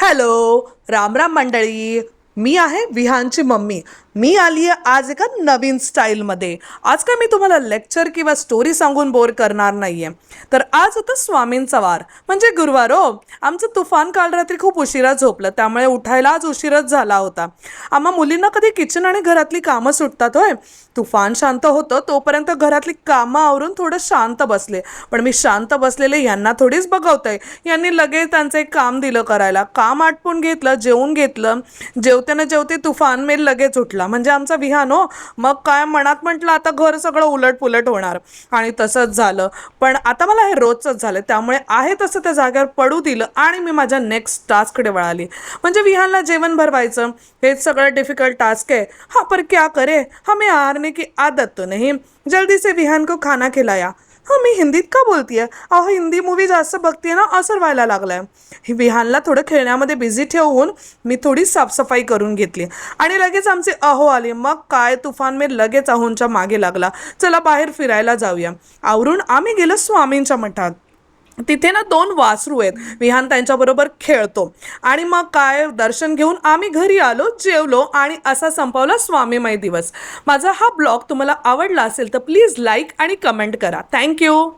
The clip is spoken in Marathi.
हॅलो, राम राम मंडळी. मी आहे विहानची मम्मी. मी आली आहे आज एका नवीन स्टाईलमध्ये. आज काय मी तुम्हाला लेक्चर किंवा स्टोरी सांगून बोर करणार नाहीये. तर आज होतं स्वामींचा वार म्हणजे गुरुवार हो. आमचं तुफान काल रात्री खूप उशिरा झोपलं, त्यामुळे उठायला आज उशीरच झाला होता. आम्हा मुलींना कधी किचन आणि घरातली कामं सुटतात होय. तुफान शांत होतं तोपर्यंत घरातली कामं आवरून थोडं शांत बसले. पण मी शांत बसलेले यांना थोडीच बघवतंय. यांनी लगेच त्यांचं एक काम दिलं करायला. काम आटपून घेतलं, जेवून घेतलं. जेवताना जेवते तुफान मेल लगेच उठला म्हणजे आमचा विहान हो. मग काय मनात म्हटलं आता घर सगळं उलटपुलट होणार आणि तसंच झालं. पण आता मला हे रोजचंच झालं, त्यामुळे आहे तसं त्या जागेवर पडू दिलं आणि मी माझ्या नेक्स्ट टास्ककडे वळाली. म्हणजे विहानला जेवण भरवायचं हेच सगळं डिफिकल्ट टास्क है. हाँ पर क्या करे, हमें हारने की आदत तो नहीं. जल्दी से विहान को खाना खिलाया. हाँ मी हिंदीत का बोलतीये, अहो हिंदी मूवी जास्त बघतीये ना, असर व्हायला लागलाय. विहानला थोडं खेळण्यामध्ये बिझी ठेवून मी थोडी साफसफाई करून घेतली आणि लगेच आमचे अहो आले. मग काय तुफान मी लगेच अहोंच्या मागे लागला. चला बाहेर फिरायला जाऊया. आवरून आम्ही गेलो स्वामींच्या मठात. तिथे ना 2 वासरू आहेत. विहान त्यांच्याबरोबर खेळतो आणि मग काय दर्शन घेऊन आम्ही घरी आलो, जेवलो आणि असा संपवला स्वामीमय दिवस. माझा हा ब्लॉग तुम्हाला आवडला असेल तर प्लीज लाईक आणि कमेंट करा. थँक्यू.